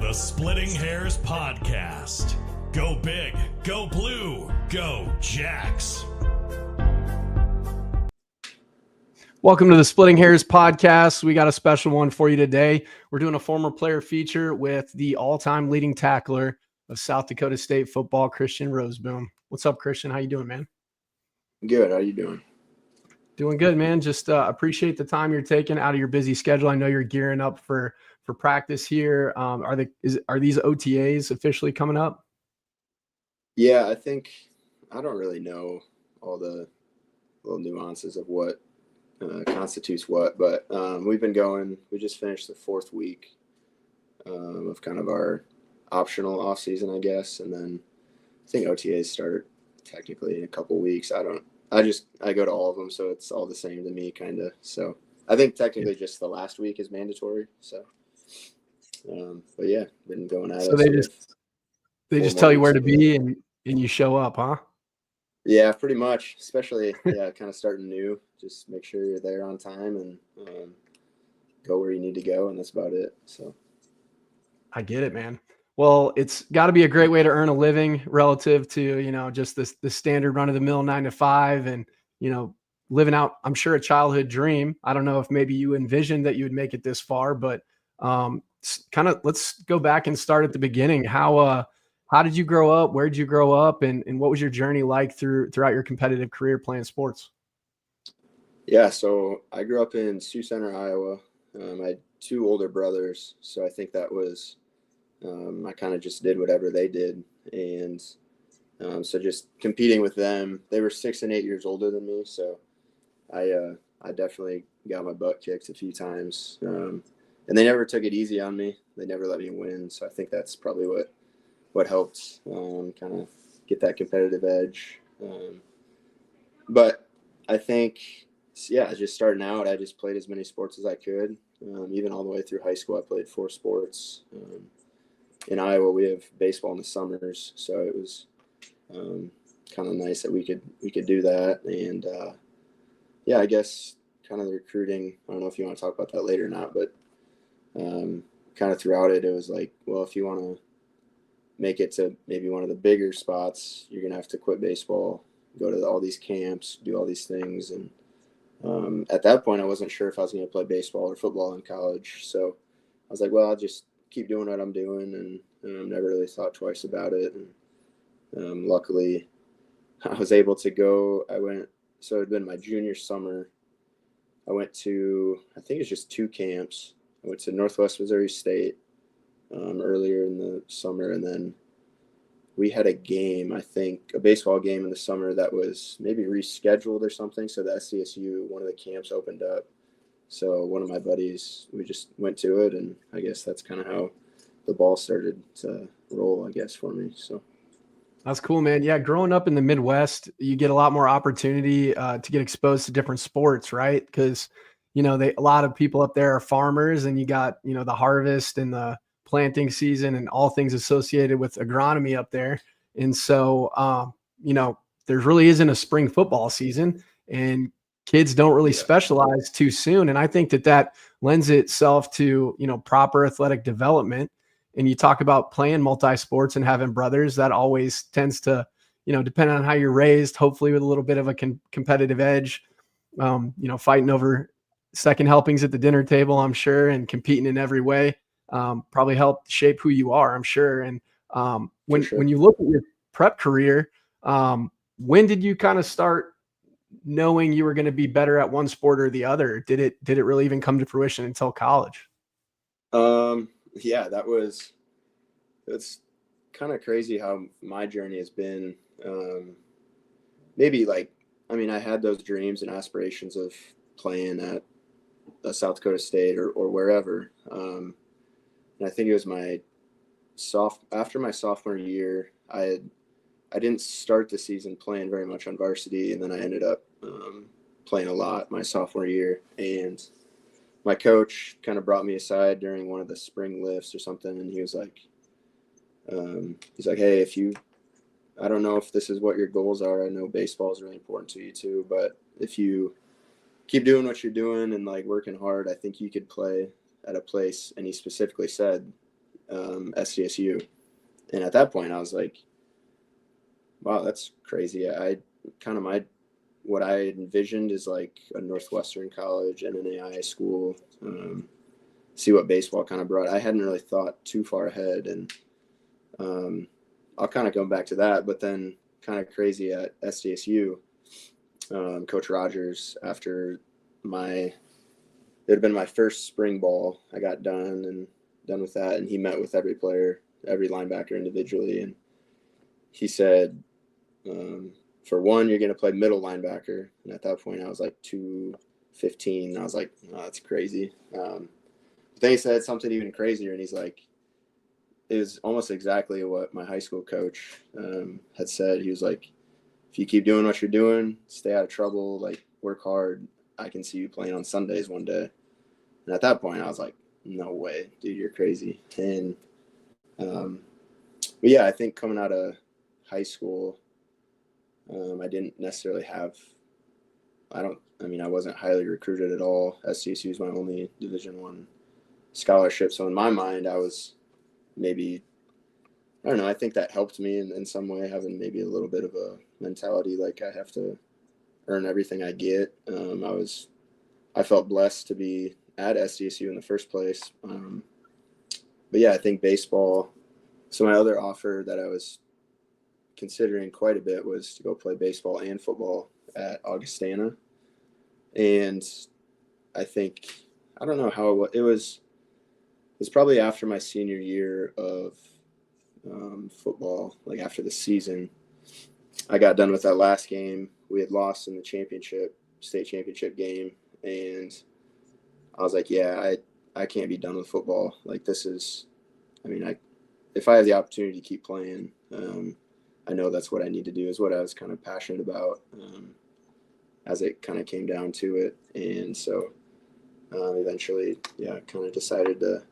The Splitting Hairs Podcast. Go big, go blue, go Jacks. Welcome to the Splitting Hairs Podcast. We got a special one for you today. We're doing a former player feature with the all-time leading tackler of South Dakota State football, Christian Rozeboom. What's up, Christian? How you doing, man? Good. How you doing? Doing good, man. Just appreciate the time you're taking out of your busy schedule. I know you're gearing up for practice here. Are these OTAs officially coming up? Yeah, I don't really know all the little nuances of what constitutes what, but we've been going. We just finished the fourth week of kind of our optional off season, I guess, and then I think OTAs start technically in a couple weeks. I go to all of them, so it's all the same to me, kind of. So I think technically just the last week is mandatory. So, but yeah, been going at it. So they just tell you where to be and you show up, huh? Yeah, pretty much. Especially, kind of starting new. Just make sure you're there on time and go where you need to go, and that's about it. So, I get it, man. Well, it's got to be a great way to earn a living relative to, just the standard run of the mill 9 to 5 and, living out, I'm sure, a childhood dream. I don't know if maybe you envisioned that you would make it this far, but let's go back and start at the beginning. How did you grow up? Where did you grow up? And what was your journey like throughout your competitive career playing sports? Yeah, so I grew up in Sioux Center, Iowa. I had two older brothers, so I think that was I kind of just did whatever they did. And so just competing with them, they were 6 and 8 years older than me. So I definitely got my butt kicked a few times. And they never took it easy on me. They never let me win. So I think that's probably what helped kind of get that competitive edge. But I think, just starting out, I just played as many sports as I could. Even all the way through high school, I played 4 sports. In Iowa, we have baseball in the summers, so it was kind of nice that we could do that. And I guess kind of the recruiting. I don't know if you want to talk about that later or not, but kind of throughout it, it was like, well, if you want to make it to maybe one of the bigger spots, you're gonna have to quit baseball, go to all these camps, do all these things. And at that point, I wasn't sure if I was going to play baseball or football in college. So I was like, well, I'll just keep doing what I'm doing, and never really thought twice about it. And luckily, I was able to go. So it had been my junior summer. I went to, I think it's just 2 camps. I went to Northwest Missouri State earlier in the summer, and then we had a game, I think, a baseball game in the summer that was maybe rescheduled or something. So the SDSU, one of the camps opened up. So one of my buddies, we just went to it, and I guess that's kind of how the ball started to roll, I guess, for me. So that's cool, man. Yeah, growing up in the Midwest, you get a lot more opportunity to get exposed to different sports, right? Because, a lot of people up there are farmers, and you got, the harvest and the planting season and all things associated with agronomy up there. And so, there really isn't a spring football season, and kids don't really specialize too soon. And I think that lends itself to, proper athletic development. And you talk about playing multi-sports and having brothers, that always tends to, depending on how you're raised, hopefully with a little bit of a competitive edge, fighting over second helpings at the dinner table, I'm sure, and competing in every way. Probably helped shape who you are, I'm sure. And when you look at your prep career, when did you kind of start knowing you were going to be better at one sport or the other? Did it really even come to fruition until college? It's kind of crazy how my journey has been. I had those dreams and aspirations of playing at South Dakota State or wherever. And I think it was after my sophomore year, I didn't start the season playing very much on varsity, and then I ended up playing a lot my sophomore year. And my coach kind of brought me aside during one of the spring lifts or something, and he was like, hey, I don't know if this is what your goals are. I know baseball is really important to you too, but if you keep doing what you're doing and like working hard, I think you could play at a place. And he specifically said, SDSU. And at that point I was like, wow, that's crazy. I kind of what I envisioned is like a Northwestern college and an AI school, see what baseball kind of brought. I hadn't really thought too far ahead, and I'll kind of go back to that, but then kind of crazy at SDSU, Coach Rogers, after it had been my first spring ball, I got done with that, and he met with every player, every linebacker individually, and he said, for one, you're going to play middle linebacker. And at that point I was like 215. I was like, oh, that's crazy. But then he said something even crazier, and he's like, it was almost exactly what my high school coach had said. He was like, if you keep doing what you're doing, stay out of trouble, like work hard, I can see you playing on Sundays one day. And at that point I was like, no way, dude, you're crazy. And but yeah, I think coming out of high school, I didn't necessarily I wasn't highly recruited at all. SDSU is my only Division I scholarship. So in my mind, I was maybe, I don't know, I think that helped me in some way, having maybe a little bit of a mentality like I have to earn everything I get. I felt blessed to be at SDSU in the first place. But yeah, I think baseball. So my other offer that I was considering quite a bit was to go play baseball and football at Augustana. And I think, I don't know how it was probably after my senior year of football, like after the season. I got done with that last game. We had lost in the state championship game. And I was like, yeah, I can't be done with football. Like this is, if I have the opportunity to keep playing, I know that's what I need to do, is what I was kind of passionate about as it kind of came down to it. And so eventually, kind of decided to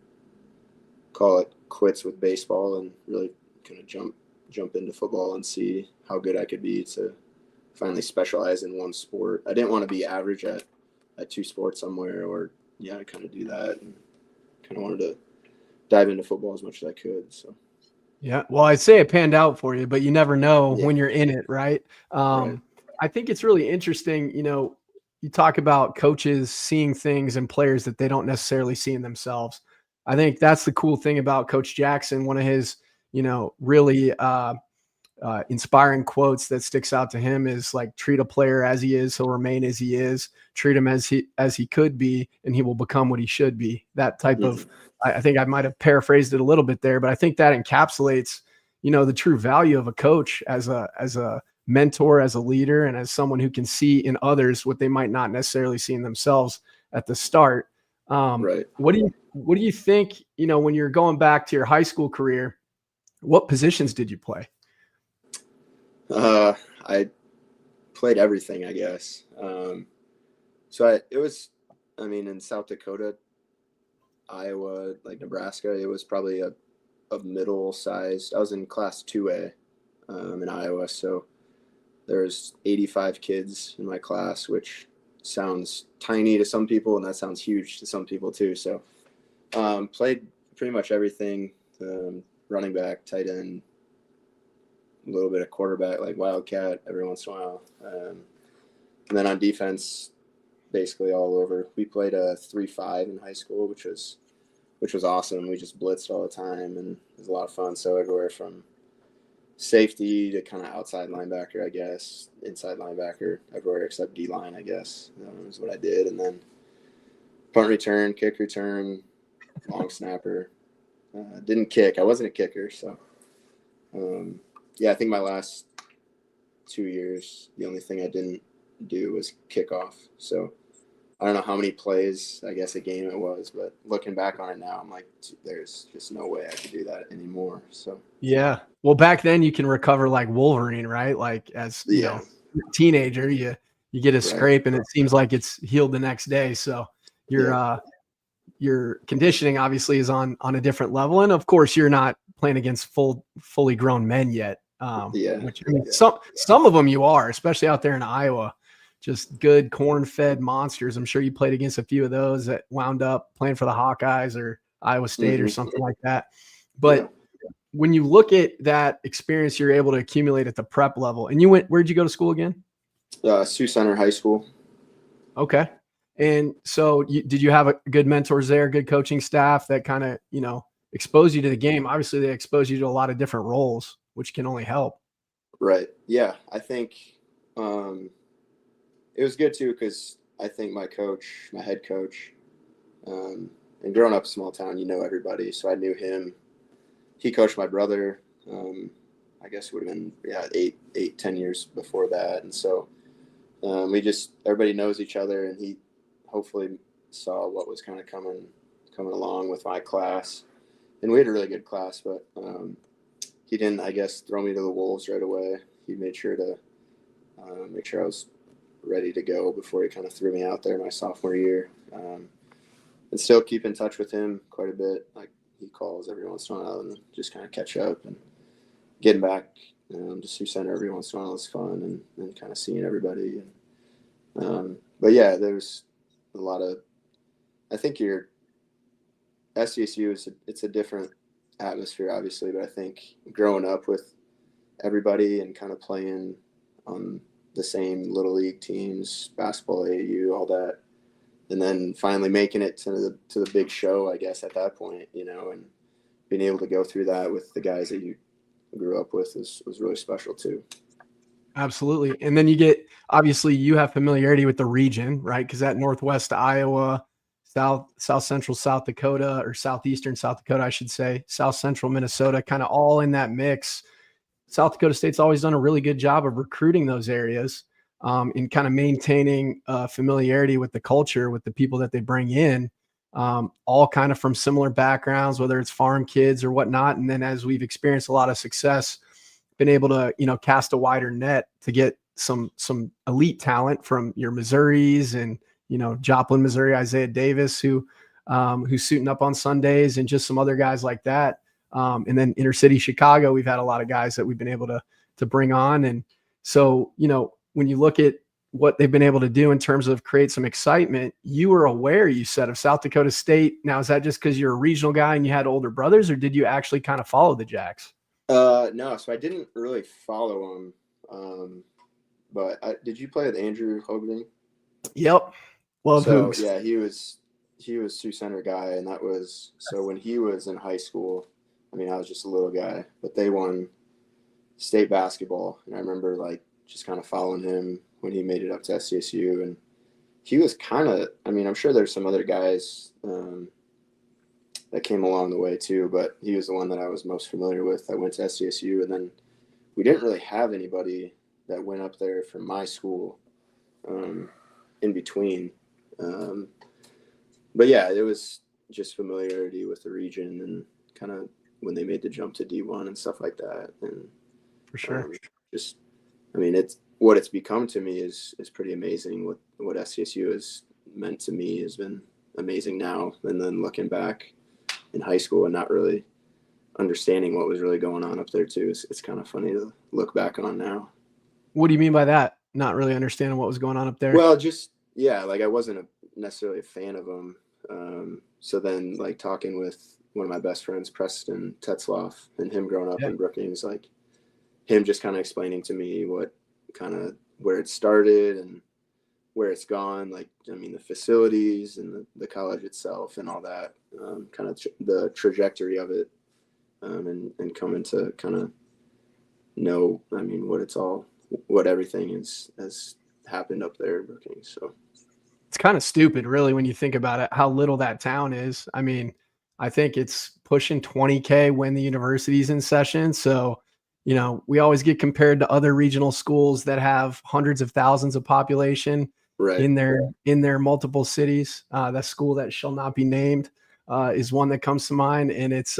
call it quits with baseball and really kind of jump into football and see how good I could be to finally specialize in one sport. I didn't want to be average at two sports somewhere, or kind of do that, and kind of wanted to dive into football as much as I could. So. Yeah. Well, I'd say it panned out for you, but you never know when you're in it. Right. Right. I think it's really interesting. You talk about coaches seeing things in players that they don't necessarily see in themselves. I think that's the cool thing about Coach Jackson. One of his, really inspiring quotes that sticks out to him is like, treat a player as he is, he'll remain as he is, treat him as he could be, and he will become what he should be. That type of, I think I might have paraphrased it a little bit there, but I think that encapsulates, the true value of a coach as a mentor, as a leader, and as someone who can see in others what they might not necessarily see in themselves at the start. Right. What do you think, when you're going back to your high school career, what positions did you play? I played everything, I guess. In South Dakota, Iowa, like Nebraska, it was probably a middle sized. I was in class 2A in Iowa, so there's 85 kids in my class, which sounds tiny to some people, and that sounds huge to some people too. So played pretty much everything, running back, tight end, a little bit of quarterback, like wildcat every once in a while. And then on defense, basically all over. We played a 3-5 in high school, which was awesome. We just blitzed all the time, and it was a lot of fun. So everywhere from safety to kind of outside linebacker, I guess, inside linebacker, everywhere except D-line, I guess, is what I did. And then punt return, kick return, long snapper. Didn't kick. I wasn't a kicker. So, I think my last 2 years, the only thing I didn't do was kickoff. So I don't know how many plays, I guess, a game it was, but looking back on it now, I'm like, there's just no way I could do that anymore. So yeah. Well, back then you can recover like Wolverine, right? Like as teenager, you get a scrape and it seems like it's healed the next day. So your conditioning obviously is on a different level, and of course you're not playing against fully grown men yet. Some of them you are, especially out there in Iowa. Just good corn-fed monsters. I'm sure you played against a few of those that wound up playing for the Hawkeyes or Iowa State or something like that. But when you look at that experience you're able to accumulate at the prep level, and where'd you go to school again? Sioux Center High School. Okay. And so did you have a good mentors there, good coaching staff that kind of, exposed you to the game? Obviously they expose you to a lot of different roles, which can only help. Right. Yeah. I think it was good too, because I think my head coach, and growing up in a small town, everybody. So I knew him. He coached my brother. I guess it would have been 8-10 years before that. And so everybody knows each other, and he hopefully saw what was kind of coming along with my class. And we had a really good class, but he didn't, I guess, throw me to the wolves right away. He made sure to make sure I was ready to go before he kind of threw me out there my sophomore year. And still keep in touch with him quite a bit. Like, he calls every once in a while and just kind of catch up, and getting back to Sioux Center every once in a while is fun, and kind of seeing everybody. And, but yeah, there's a lot of, I think your SDSU it's a different atmosphere, obviously, but I think growing up with everybody and kind of playing on the same little league teams, basketball, AAU, all that, and then finally making it to the big show, I guess, at that point, and being able to go through that with the guys that you grew up with was really special too. Absolutely. And then obviously you have familiarity with the region, right? Because that Northwest Iowa, South Central South Dakota, or Southeastern South Dakota, I should say, South Central Minnesota, kind of all in that mix. South Dakota State's always done a really good job of recruiting those areas, and kind of maintaining familiarity with the culture, with the people that they bring in, all kind of from similar backgrounds, whether it's farm kids or whatnot. And then as we've experienced a lot of success, been able to, cast a wider net to get some elite talent from your Missouris and, Joplin, Missouri, Isaiah Davis, who's suiting up on Sundays, and just some other guys like that. And then inner city Chicago, we've had a lot of guys that we've been able to bring on. And so, when you look at what they've been able to do in terms of create some excitement, you were aware, you said, of South Dakota State. Now, is that just because you're a regional guy and you had older brothers, or did you actually kind of follow the Jacks? No, so I didn't really follow him. But did you play with Andrew Hogan? Yep. Love Hoogs. Yeah, he was Sioux Center guy, and that was, so when he was in high school, I mean, I was just a little guy, but they won state basketball, and I remember just kind of following him when he made it up to SDSU, and he was kind of, I mean, I'm sure there's some other guys that came along the way too, but he was the one that I was most familiar with that went to SDSU. And then we didn't really have anybody that went up there from my school in between. But yeah, it was just familiarity with the region, and kind of when they made the jump to D1 and stuff like that. And for sure, just, I mean, what it's become to me is pretty amazing. What SDSU has meant to me has been amazing now. And then looking back in high school and not really understanding what was really going on up there too, it's kind of funny to look back on now. What do you mean by that? Not really understanding what was going on up there? Well, just, yeah, I wasn't necessarily a fan of them. So then talking with one of my best friends, Preston Tetzloff, and him growing up in Brookings, him just kind of explaining to me where it started and where it's gone. I mean, the facilities and the college itself and all that, kind of the trajectory of it, and coming to kind of know, I mean, what everything has happened up there in Brookings. So it's kind of stupid, really, when you think about it, how little that town is. I mean, I think it's pushing 20K when the university's in session. So, we always get compared to other regional schools that have hundreds of thousands of population in their multiple cities. That school that shall not be named is one that comes to mind. And it's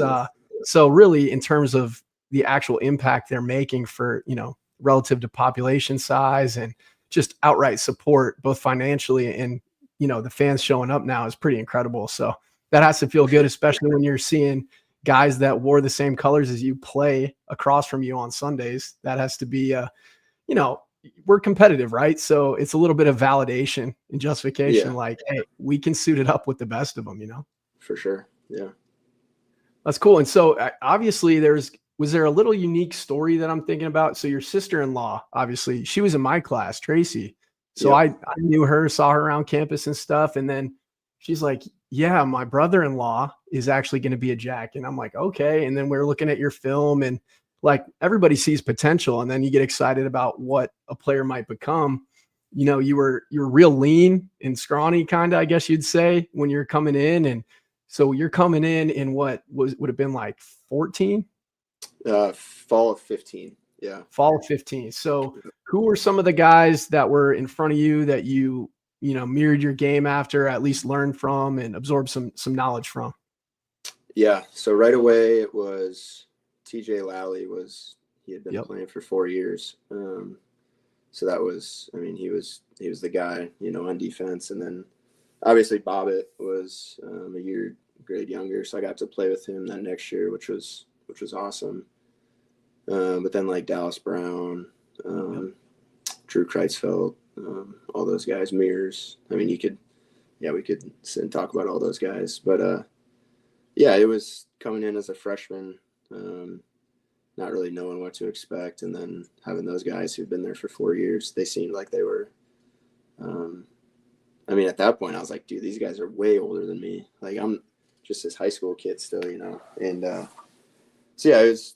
so really, in terms of the actual impact they're making for, relative to population size and just outright support, both financially and, the fans showing up now, is pretty incredible. So that has to feel good, especially when you're seeing guys that wore the same colors as you play across from you on Sundays. That has to be, we're competitive, right? So it's a little bit of validation and justification. Hey, we can suit it up with the best of them, For sure. Yeah. That's cool. And so obviously was there a little unique story that I'm thinking about? So your sister-in-law, obviously, she was in my class, Tracy. So Yep. I knew her, saw her around campus and stuff. And then she's like, yeah, my brother-in-law is actually going to be a Jack. And I'm like, okay. And then we're looking at your film and like everybody sees potential. And then you get excited about what a player might become. You know, you were real lean and scrawny, kind of, I guess you'd say, when you're coming in. And so you're coming in what would have been like 14? Fall of 15. Yeah. Fall of 15. So who were some of the guys that were in front of you that you mirrored your game after, at least learned from and absorbed some knowledge from? Yeah. So right away it was TJ Lally. He had been playing for 4 years. So that was, I mean, he was the guy, on defense. And then obviously Bobbitt was a grade younger. So I got to play with him that next year, which was awesome. But then like Dallas Brown, Drew Kreitzfeld, all those guys, Mears. I mean, we could sit and talk about all those guys. But it was coming in as a freshman, not really knowing what to expect, and then having those guys who've been there for 4 years. They seemed like they were. I mean, at that point, I was like, dude, these guys are way older than me. Like, I'm just this high school kid still, And so yeah, it was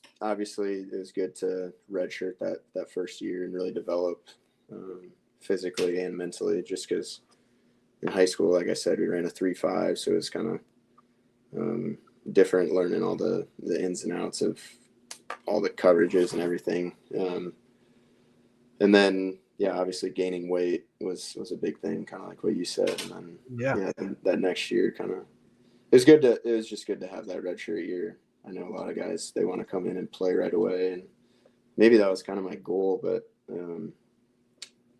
good to redshirt that first year and really develop physically and mentally, just because in high school, like I said, we ran a 3.5, so it was kind of different learning all the ins and outs of all the coverages and everything. And then, obviously gaining weight was a big thing, kind of like what you said. And then, that next year it was just good to have that redshirt year. I know a lot of guys, they want to come in and play right away, and maybe that was kind of my goal, but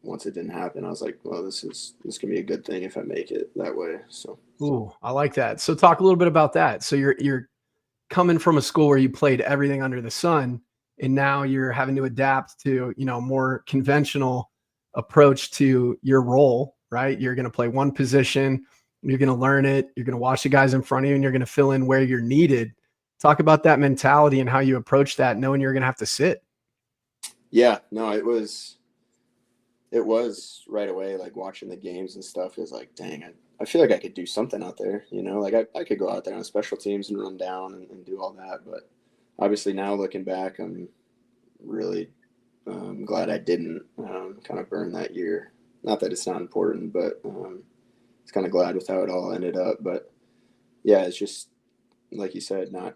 once it didn't happen, I was like, well, this can be a good thing if I make it that way. So, ooh, I like that. So talk a little bit about that. So you're coming from a school where you played everything under the sun, and now you're having to adapt to, more conventional approach to your role, right? You're going to play one position, you're going to learn it, you're going to watch the guys in front of you, and you're going to fill in where you're needed. Talk about that mentality and how you approach that, knowing you're going to have to sit. Yeah, no, it was right away, like watching the games and stuff. It was like, dang, I feel like I could do something out there, like I could go out there on special teams and run down and do all that. But obviously now looking back, I'm really glad I didn't kind of burn that year. Not that it's not important, but it's kind of glad with how it all ended up. But yeah, it's just, like you said, not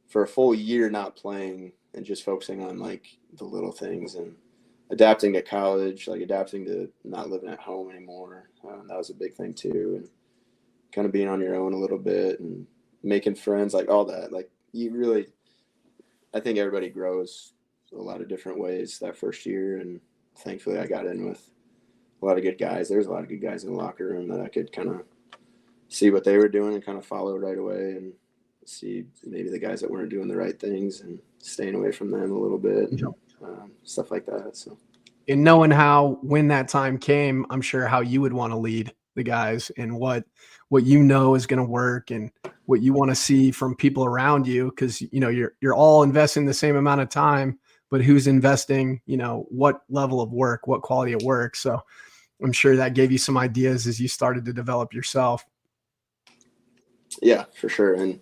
for a full year not playing and just focusing on like the little things and adapting to college, like adapting to not living at home anymore. That was a big thing too. And kind of being on your own a little bit and making friends, like all that. Like I think everybody grows a lot of different ways that first year. And thankfully I got in with a lot of good guys. There's a lot of good guys in the locker room that I could kind of see what they were doing and kind of follow right away, and see maybe the guys that weren't doing the right things and staying away from them a little bit, stuff like that. So, and knowing when that time came, I'm sure how you would want to lead the guys and what is going to work and what you want to see from people around you. Because, you're all investing the same amount of time, but who's investing, what level of work, what quality of work. So I'm sure that gave you some ideas as you started to develop yourself. Yeah, for sure. And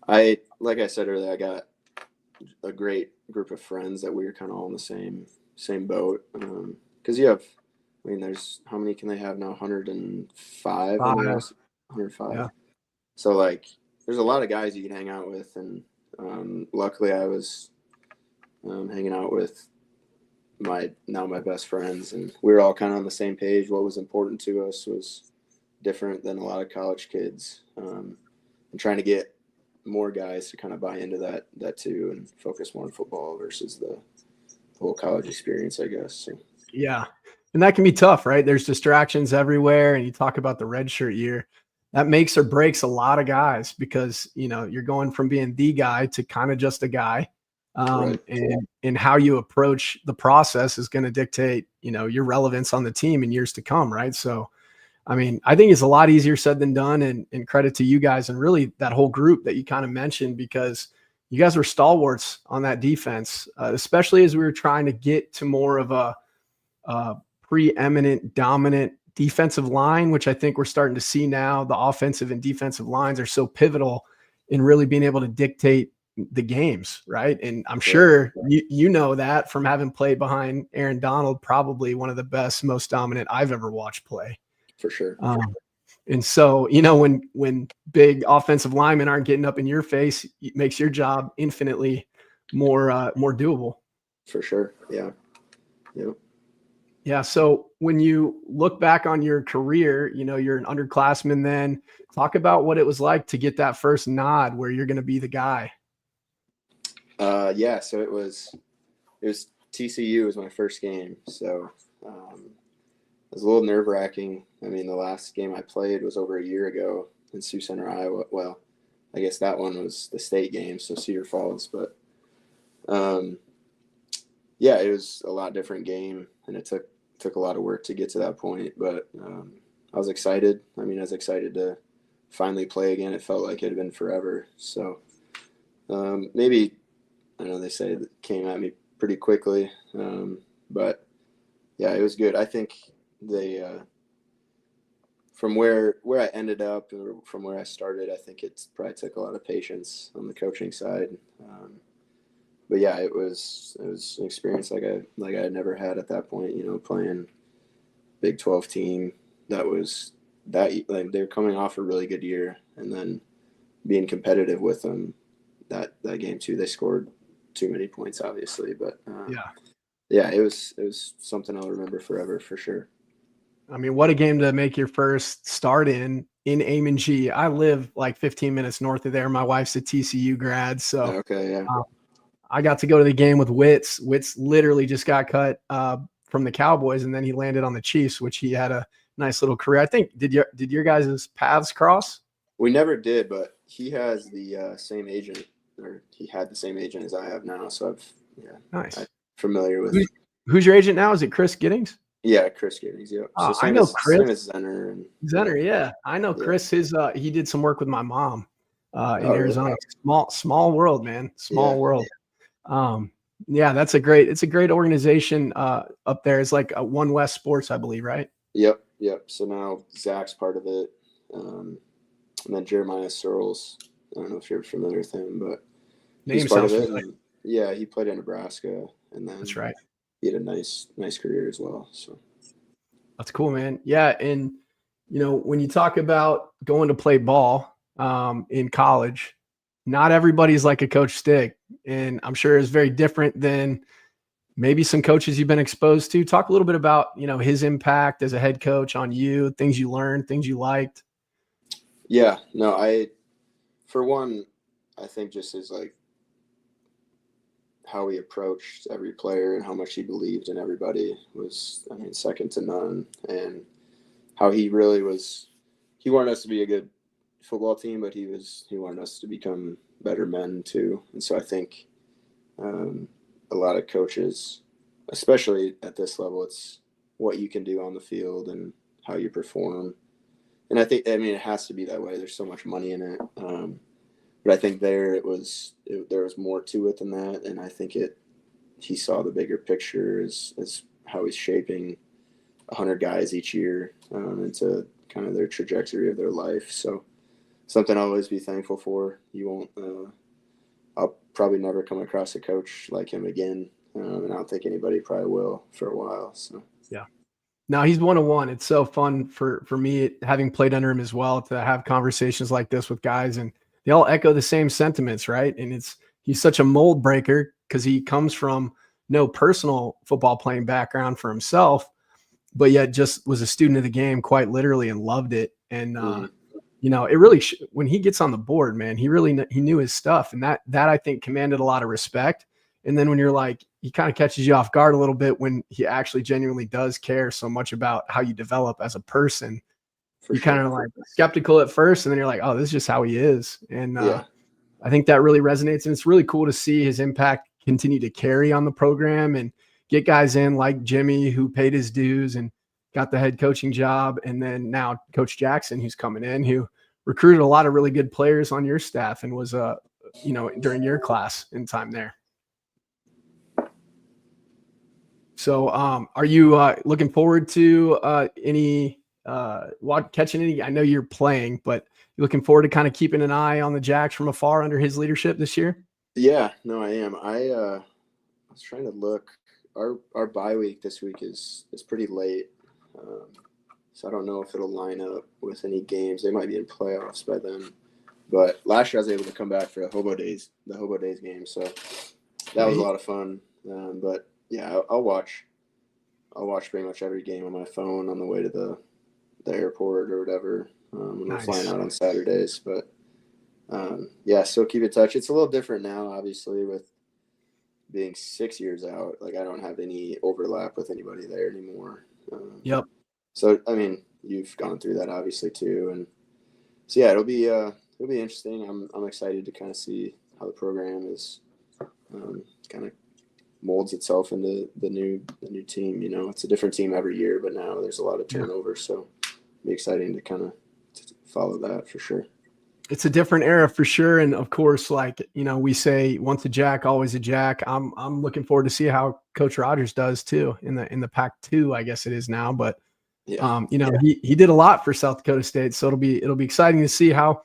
like I said earlier, I got a great group of friends that we were kind of all in the same boat. Because there's, how many can they have now? 105. 105. Yeah. So like, there's a lot of guys you can hang out with, and luckily I was hanging out with my best friends, and we were all kind of on the same page. What was important to us was different than a lot of college kids, and trying to get more guys to kind of buy into that too, and focus more on football versus the whole college experience, I guess. So. Yeah. And that can be tough, right? There's distractions everywhere. And you talk about the redshirt year, that makes or breaks a lot of guys, because, you're going from being the guy to kind of just a guy. Right. And how you approach the process is going to dictate, your relevance on the team in years to come. Right. So I mean, I think it's a lot easier said than done, and credit to you guys and really that whole group that you kind of mentioned, because you guys were stalwarts on that defense, especially as we were trying to get to more of a preeminent, dominant defensive line, which I think we're starting to see now. The offensive and defensive lines are so pivotal in really being able to dictate the games, right? And I'm sure you know that from having played behind Aaron Donald, probably one of the best, most dominant I've ever watched play. For sure. And so, when big offensive linemen aren't getting up in your face, it makes your job infinitely more doable. For sure. Yeah. Yep. Yeah. So when you look back on your career, you're an underclassman then. Talk about what it was like to get that first nod where you're going to be the guy. Yeah. So it was TCU was my first game. So it was a little nerve-wracking. I mean, the last game I played was over a year ago in Sioux Center, Iowa. Well, I guess that one was the state game, so Cedar Falls. But, yeah, it was a lot different game, and it took a lot of work to get to that point. But I was excited. I mean, I was excited to finally play again. It felt like it had been forever. So maybe, I know they say it came at me pretty quickly. But, yeah, it was good. I think they from where I ended up or from where I started, I think it probably took a lot of patience on the coaching side. But yeah, it was an experience like I had never had at that point, playing Big 12 team. That was like they were coming off a really good year, and then being competitive with them that game too. They scored too many points, obviously, but yeah, it was something I'll remember forever for sure. I mean, what a game to make your first start in Amon G. I live like 15 minutes north of there. My wife's a TCU grad, so okay, yeah. I got to go to the game with Witz. Witz literally just got cut from the Cowboys, and then he landed on the Chiefs, which he had a nice little career. I think did your guys' paths cross? We never did, but he has the same agent, or he had the same agent as I have now. So Nice. I'm familiar with. Who's your agent now? Is it Chris Giddings? Yeah, Chris Giddings. Yep. So I know Chris. Same as Zenner. Zenner, yeah. I know Chris. His he did some work with my mom in Arizona. Really? Small world, man. Small world. Yeah, it's a great organization up there. It's like One West Sports, I believe, right? Yep. So now Zach's part of it, and then Jeremiah Searles. I don't know if you're familiar with him, but he's part of it. And, yeah, he played in Nebraska, and then that's right. He had a nice career as well. So that's cool, man. Yeah, and when you talk about going to play ball in college, not everybody's like a Coach Stig, and I'm sure it's very different than maybe some coaches you've been exposed to. Talk a little bit about his impact as a head coach on you, things you learned, things you liked. Yeah, no, for one, I think just his how he approached every player and how much he believed in everybody was, second to none. And how he really was, he wanted us to be a good football team, but he wanted us to become better men too. And so I think a lot of coaches, especially at this level, it's what you can do on the field and how you perform. And I think, it has to be that way. There's so much money in it. But I think there was more to it than that, and I think he saw the bigger picture as how he's shaping 100 guys each year into kind of their trajectory of their life. So something I'll always be thankful for. I'll probably never come across a coach like him again, and I don't think anybody probably will for a while. So yeah. No, he's one-on-one. It's so fun for me, having played under him as well, to have conversations like this with guys, and they all echo the same sentiments, right? And he's such a mold breaker because he comes from no personal football playing background for himself, but yet just was a student of the game quite literally and loved it. And it really when he gets on the board, man, he knew his stuff, and that I think commanded a lot of respect. And then when you're like, he kind of catches you off guard a little bit when he actually genuinely does care so much about how you develop as a person. You kind of like skeptical at first, and then you're like, oh, this is just how he is. And I think that really resonates. And it's really cool to see his impact continue to carry on the program and get guys in like Jimmy who paid his dues and got the head coaching job. And then now Coach Jackson, who's coming in, who recruited a lot of really good players on your staff and was, during your class in time there. So are you looking forward to catching any? I know you're playing, but you looking forward to kind of keeping an eye on the Jacks from afar under his leadership this year? Yeah, no, I am. I was trying to look. Our bye week this week is pretty late, so I don't know if it'll line up with any games. They might be in playoffs by then. But last year I was able to come back for the Hobo Days game, so that was a lot of fun. But yeah, I'll watch pretty much every game on my phone on the way to the airport or whatever when we're flying out on Saturdays. But yeah, still keep in touch. It's a little different now, obviously, with being 6 years out. Like, I don't have any overlap with anybody there anymore. Yep. So I mean, you've gone through that obviously too, and so yeah, it'll be interesting. I'm excited to kind of see how the program is kind of molds itself into the new team. It's a different team every year, but now there's a lot of turnover, so it'll be exciting to kind of follow that for sure. It's a different era for sure. And of course, we say once a Jack, always a Jack. I'm looking forward to see how Coach Rogers does too in the Pac-2, I guess it is now. But he did a lot for South Dakota State, so it'll be exciting to see how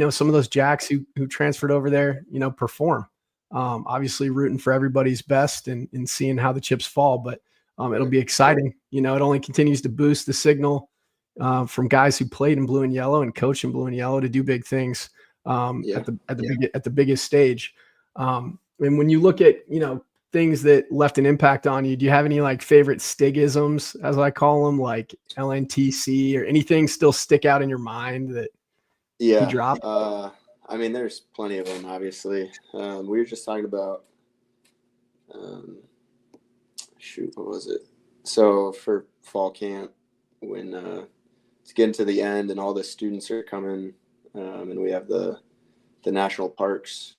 some of those Jacks who transferred over there perform. Obviously rooting for everybody's best and seeing how the chips fall, but it'll be exciting. It only continues to boost the signal from guys who played in blue and yellow and coach in blue and yellow to do big things at the biggest stage. And when you look at things that left an impact on you, do you have any favorite Stigisms, as I call them, like LNTC, or anything still stick out in your mind that you dropped? I mean, there's plenty of them, obviously. We were just talking about, what was it? So for fall camp, when it's getting to the end and all the students are coming, and we have the national parks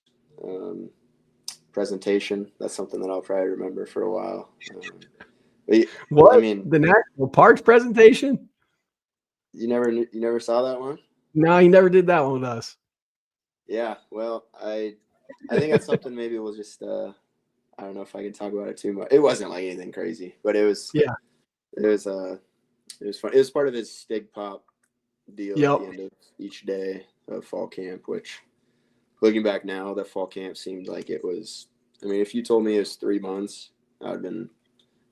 presentation. That's something that I'll probably remember for a while. What? I mean, the national parks presentation? You never saw that one? No, he never did that one with us. Yeah, well, I think that's something maybe we'll just I don't know if I can talk about it too much. It wasn't like anything crazy, but it was fun. It was part of his Stig Pop deal at the end of each day of fall camp, which, looking back now, that fall camp seemed like it was, I mean, if you told me it was 3 months, I'd been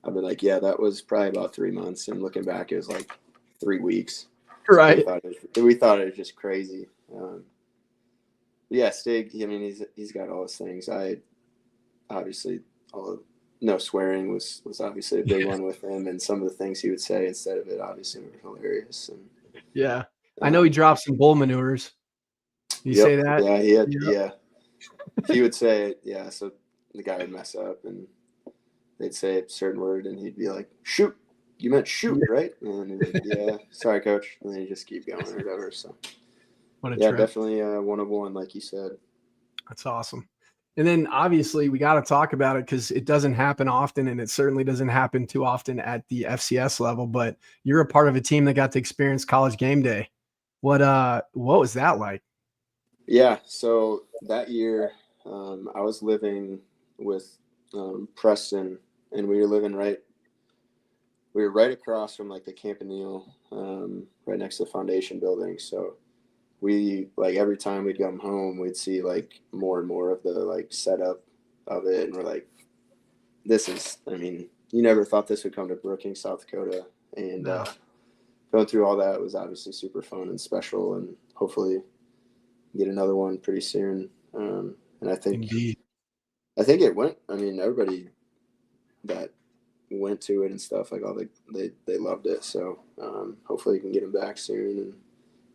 like, yeah, that was probably about 3 months. And looking back, it was like 3 weeks. Right. We thought it was just crazy. Yeah, Stig, I mean, he's got all his things. No swearing was obviously a big one with him, and some of the things he would say instead of it obviously were hilarious. And yeah, I know he dropped some bull manures. You say that? Yeah, he would say it. Yeah, so the guy would mess up, and they'd say a certain word, and he'd be like, "Shoot, you meant shoot, right?" And he'd be like, "Yeah, sorry, coach," and then he'd just keep going or whatever. So. Yeah, definitely one of one, like you said. That's awesome. And then obviously we got to talk about it because it doesn't happen often, and it certainly doesn't happen too often at the FCS level. But you're a part of a team that got to experience College Game Day. What was that like? Yeah, so that year I was living with Preston, and we were right across from like the Campanile, right next to the Foundation building. So we, like, every time we'd come home, we'd see like more and more of the like setup of it, and we're like, this is, I mean, you never thought this would come to Brookings, South Dakota, and going through all that was obviously super fun and special, and hopefully get another one pretty soon. And I think it went, I mean, everybody that went to it and stuff, like they loved it. So hopefully you can get them back soon and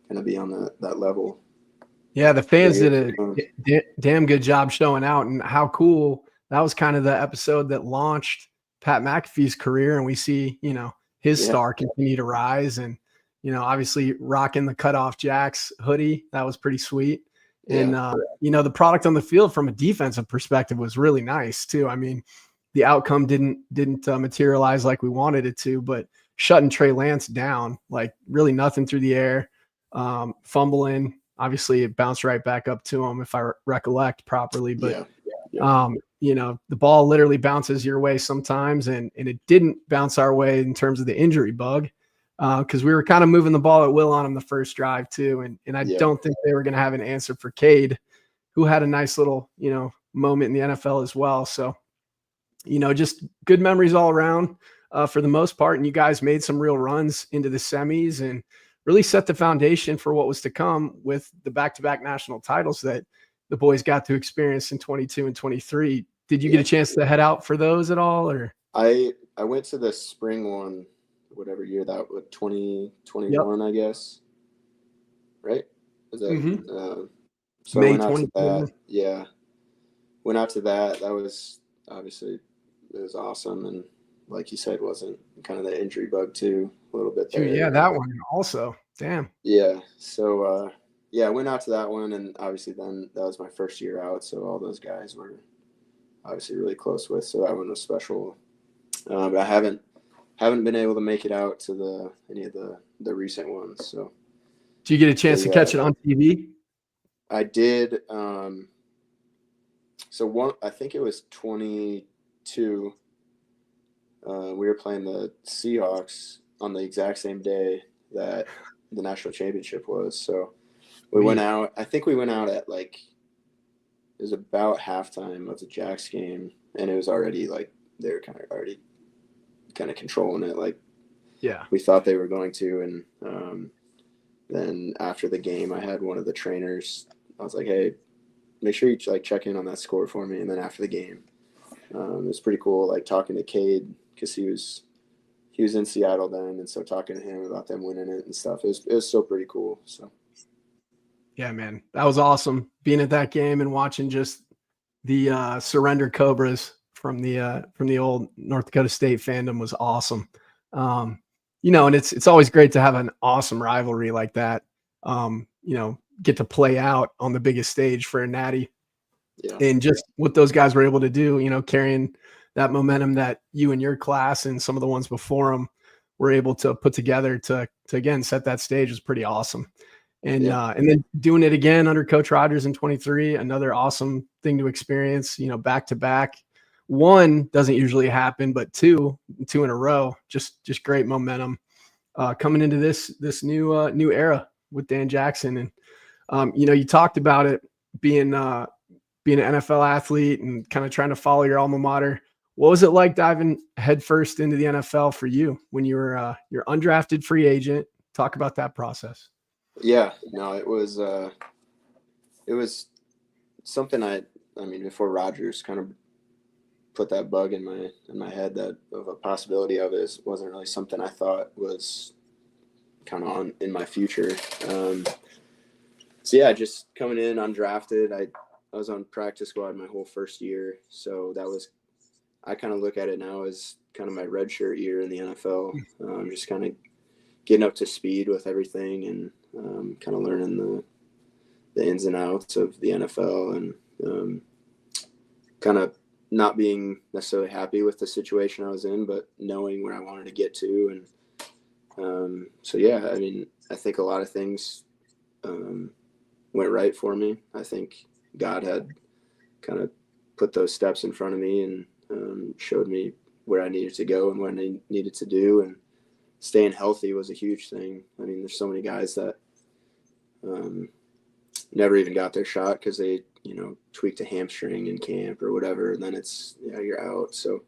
kind of be on that level. Yeah, the fans did a damn good job showing out, and how cool. That was kind of the episode that launched Pat McAfee's career, and we see, his star continue to rise, and, obviously rocking the cutoff Jacks hoodie. That was pretty sweet. And, the product on the field from a defensive perspective was really nice too. I mean, the outcome didn't materialize like we wanted it to, but shutting Trey Lance down, like really nothing through the air, fumbling. Obviously, it bounced right back up to him, if I recollect properly. But the ball literally bounces your way sometimes, and it didn't bounce our way in terms of the injury bug, because we were kind of moving the ball at will on him the first drive too, and I don't think they were going to have an answer for Cade, who had a nice little moment in the NFL as well. So just good memories all around for the most part, and you guys made some real runs into the semis and really set the foundation for what was to come with the back-to-back national titles that the boys got to experience in 22 and 23. Did you get a chance to head out for those at all? Or I went to the spring one, whatever year that was, 2021, I guess. Right? Was that, so May I went out to 2021. that. Yeah. Went out to that. That was obviously, it was awesome. And like you said, wasn't kind of the injury bug too, a little bit there. Yeah, that one also. Damn. Yeah. So, I went out to that one, and obviously then that was my first year out. So all those guys were obviously really close with. So that one was special. But I haven't been able to make it out to any of the recent ones. So. Did you get a chance to catch it on TV? I did. So I think it was 22. We were playing the Seahawks on the exact same day that the national championship was. So we went out. I think we went out at it was about halftime of the Jacks game, and it was already they were already controlling it. We thought they were going to, and then after the game, I had one of the trainers. I was like, "Hey, make sure you check in on that score for me." And then after the game, it was pretty cool, talking to Cade, because he was in Seattle then, and so talking to him about them winning it and stuff. It was still pretty cool. So. Yeah, man, that was awesome. Being at that game and watching just the surrender Cobras from the old North Dakota State fandom was awesome. And it's always great to have an awesome rivalry like that. Get to play out on the biggest stage for a natty, and just what those guys were able to do. Carrying that momentum that you and your class and some of the ones before them were able to put together to again set that stage was pretty awesome. And then doing it again under Coach Rogers in 23, another awesome thing to experience. Back to back. One doesn't usually happen, but two in a row, just great momentum coming into this new era with Dan Jackson. And you talked about it being an NFL athlete and kind of trying to follow your alma mater. What was it like diving headfirst into the NFL for you when you were your undrafted free agent? Talk about that process. Yeah, no, it was something I mean, before Rogers kind of put that bug in my head that of a possibility of it wasn't really something I thought was kind of in my future. So yeah, just coming in undrafted, I was on practice squad my whole first year. So I kind of look at it now as kind of my redshirt year in the NFL. Just kind of getting up to speed with everything and kind of learning the ins and outs of the NFL, and kind of not being necessarily happy with the situation I was in, but knowing where I wanted to get to. And so, yeah, I mean, I think a lot of things went right for me. I think God had kind of put those steps in front of me and showed me where I needed to go and what I needed to do. And staying healthy was a huge thing. I mean, there's so many guys that never even got their shot because they, tweaked a hamstring in camp or whatever, and then it's, you're out. So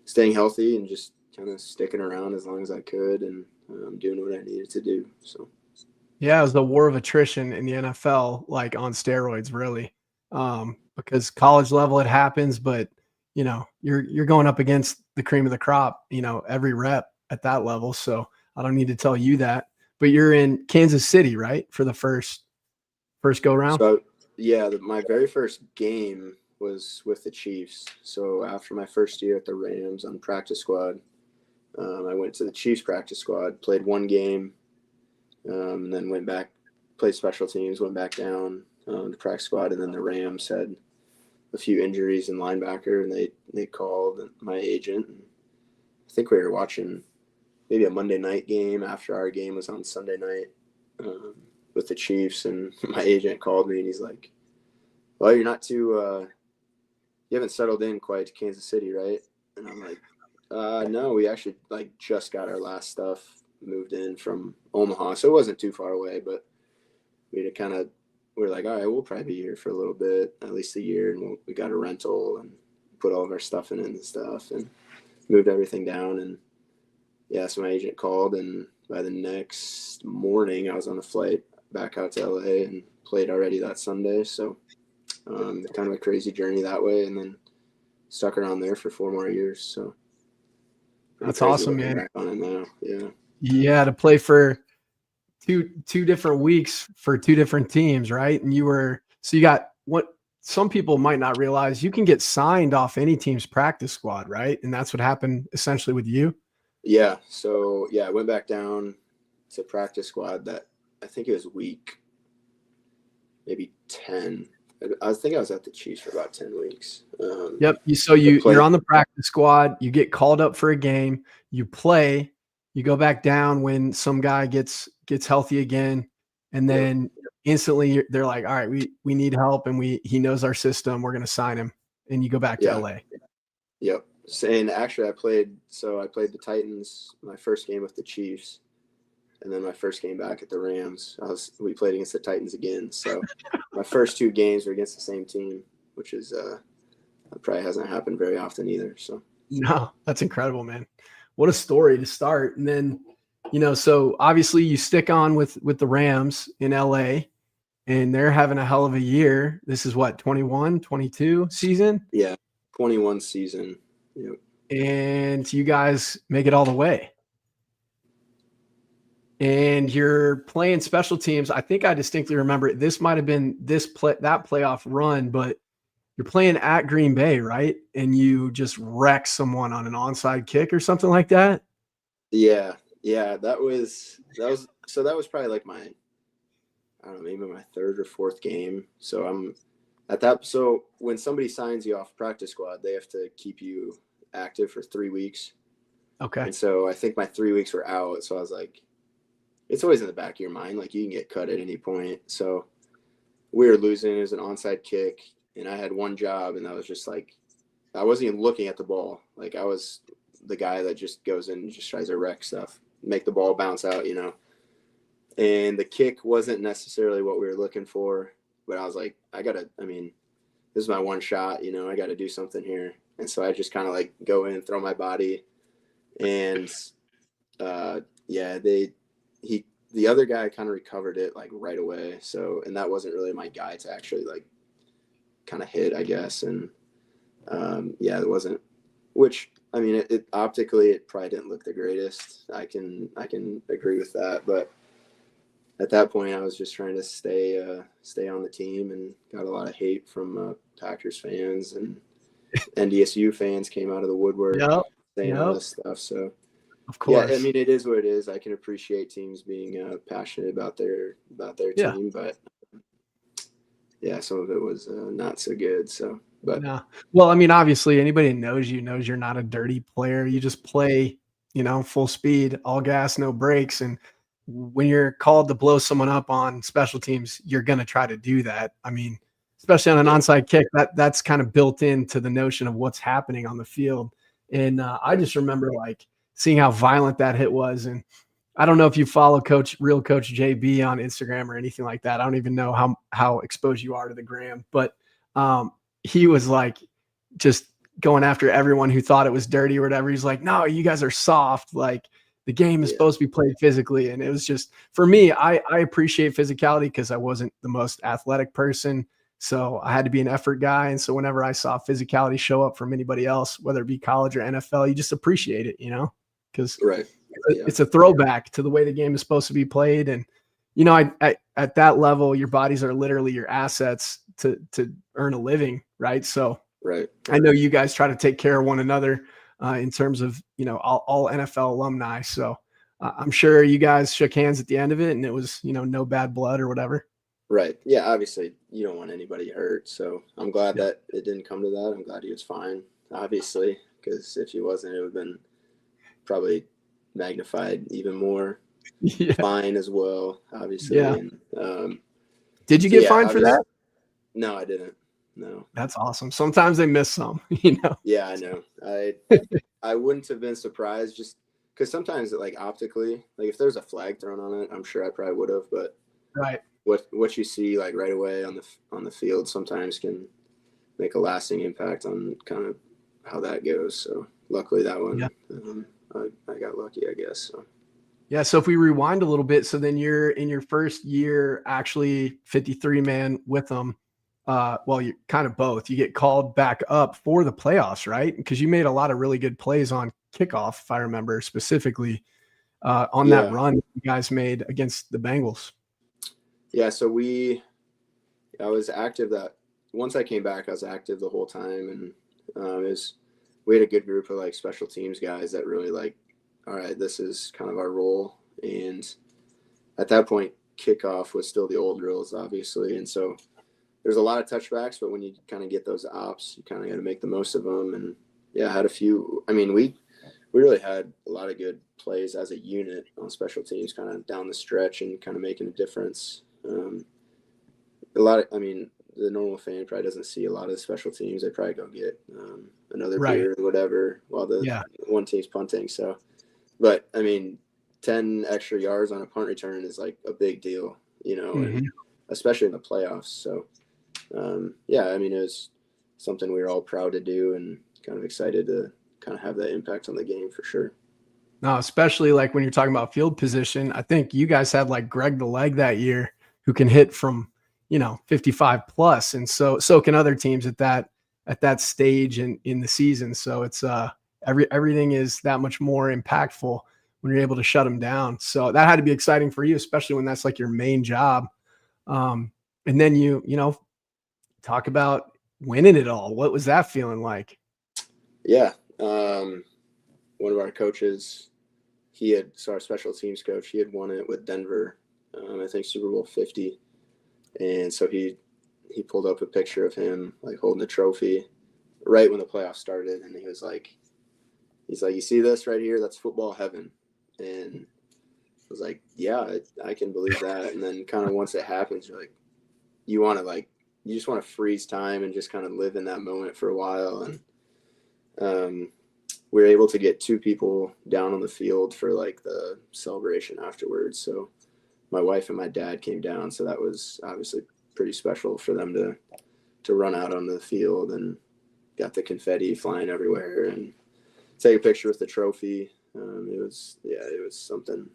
staying healthy and just kind of sticking around as long as I could and doing what I needed to do. So. Yeah, it was the war of attrition in the NFL, on steroids, really, because college level it happens, but you're going up against the cream of the crop, every rep at that level. So I don't need to tell you that. But you're in Kansas City, right, for the first go round? So yeah, my very first game was with the Chiefs. So after my first year at the Rams on practice squad, I went to the Chiefs practice squad, played one game, and then went back, played special teams, went back down to practice squad, and then the Rams had a few injuries in linebacker, and they called my agent. And I think we were watching maybe a Monday night game after our game was on Sunday night with the Chiefs, and my agent called me and he's like, well, you're not too you haven't settled in quite to Kansas City, right? And I'm like, no, we actually like just got our last stuff moved in from Omaha, so it wasn't too far away, but we're like, all right, we'll probably be here for a little bit, at least a year, and we got a rental and put all of our stuff in it and stuff and moved everything down. And yeah, so my agent called, and by the next morning I was on a flight back out to LA and played already that Sunday. So kind of a crazy journey that way, and then stuck around there for 4 more years. So that's awesome, man. Back on it now. Yeah. Yeah, to play for two different weeks for 2 different teams, right? And you got what some people might not realize, you can get signed off any team's practice squad, right? And that's what happened essentially with you. Yeah. So yeah, I went back down to practice squad that I think it was week maybe 10. I think I was at the Chiefs for about 10 weeks. Yep. You're on the practice squad. You get called up for a game. You play. You go back down when some guy gets healthy again, and then instantly they're like, "All right, we need help, and he knows our system. We're going to sign him." And you go back to LA. Yep. And actually, I played the Titans my first game with the Chiefs. And then my first game back at the Rams, we played against the Titans again. So my first 2 games were against the same team, which is probably hasn't happened very often either. So no, that's incredible, man. What a story to start. And then, so obviously you stick on with the Rams in LA, and they're having a hell of a year. This is what, 21, 22 season? Yeah, 21 season. Yep. And you guys make it all the way. And you're playing special teams. I think I distinctly remember this might have been that playoff run, but you're playing at Green Bay, right? And you just wreck someone on an onside kick or something like that. Yeah. That was probably like my, I don't know, maybe my 3rd or 4th game. So I'm at that. So when somebody signs you off practice squad, they have to keep you active for 3 weeks. Okay. And so I think my 3 weeks were out. So I was like, it's always in the back of your mind, like you can get cut at any point. So we were losing. It was an onside kick, and I had one job, and that was just like, I wasn't even looking at the ball. Like I was the guy that just goes in and just tries to wreck stuff, make the ball bounce out, And the kick wasn't necessarily what we were looking for, but I was like, this is my one shot, I got to do something here. And so I just kind of like go in, throw my body, and the other guy kind of recovered it like right away. So, and that wasn't really my guy to actually like kind of hit, I guess. And it wasn't, which it optically, it probably didn't look the greatest. I can agree with that. But at that point I was just trying to stay on the team, and got a lot of hate from Packers fans, and NDSU fans came out of the woodwork saying all this stuff. So, of course, it is what it is. I can appreciate teams being passionate about their team, but some of it was not so good. So, but well, obviously, anybody who knows you're not a dirty player. You just play, full speed, all gas, no brakes, and when you're called to blow someone up on special teams, you're going to try to do that. Especially on an onside kick, that's kind of built into the notion of what's happening on the field. And I just remember like seeing how violent that hit was. And I don't know if you follow real coach JB on Instagram or anything like that. I don't even know how exposed you are to the gram, but he was like just going after everyone who thought it was dirty or whatever. He's like, no, you guys are soft. Like the game is supposed to be played physically. And it was just, for me, I appreciate physicality because I wasn't the most athletic person. So I had to be an effort guy. And so whenever I saw physicality show up from anybody else, whether it be college or NFL, you just appreciate it, because it's a throwback to the way the game is supposed to be played. And, at that level, your bodies are literally your assets to earn a living. Right. So I know you guys try to take care of one another in terms of, all NFL alumni. So I'm sure you guys shook hands at the end of it and it was, no bad blood or whatever. Right. Yeah. Obviously, you don't want anybody hurt. So I'm glad that it didn't come to that. I'm glad he was fine, obviously, because if he wasn't, it would have been probably magnified even more. Yeah. Fine as well, obviously. Yeah. And, Did you get fined for that? No, I didn't. No. That's awesome. Sometimes they miss some, you know? Yeah, I know. I wouldn't have been surprised just because sometimes like optically, like if there's a flag thrown on it, I'm sure I probably would have. But Right. what you see like right away on the field sometimes can make a lasting impact on kind of how that goes. So luckily that one, I got lucky, I guess. So. Yeah. So if we rewind a little bit, so then you're in your first year, actually 53 man with them. Well, you kind of both. You get called back up for the playoffs, right? Because you made a lot of really good plays on kickoff, if I remember specifically, on that run you guys made against the Bengals. Yeah. So I was active once I came back, I was active the whole time, and we had a good group of like special teams guys that really like, all right, this is kind of our role. And at that point, kickoff was still the old rules, obviously, and so there's a lot of touchbacks, but when you kind of get those ops, you kind of got to make the most of them. And yeah, I had a few. I mean, we really had a lot of good plays as a unit on special teams, kind of down the stretch and kind of making a difference. The normal fan probably doesn't see a lot of the special teams. They probably go get another beer or whatever while the one team's punting. So, but I mean, 10 extra yards on a punt return is like a big deal, you know, and especially in the playoffs. So, it was something we were all proud to do and kind of excited to kind of have that impact on the game for sure. No, especially like when you're talking about field position, I think you guys had like Greg the Leg that year who can hit from, 55 plus. And so can other teams at that stage in the season. So it's everything is that much more impactful when you're able to shut them down. So that had to be exciting for you, especially when that's like your main job. And then you talk about winning it all. What was that feeling like? Yeah. One of our coaches, our special teams coach, he had won it with Denver, I think Super Bowl 50. And so he pulled up a picture of him like holding the trophy right when the playoffs started. And he's like, you see this right here? That's football heaven. And I was like, yeah, I can believe that. And then kind of once it happens, you're like, you just want to freeze time and just kind of live in that moment for a while. And we were able to get 2 people down on the field for like the celebration afterwards. So my wife and my dad came down. So that was obviously pretty special for them to run out on the field and got the confetti flying everywhere and take a picture with the trophy. It was something.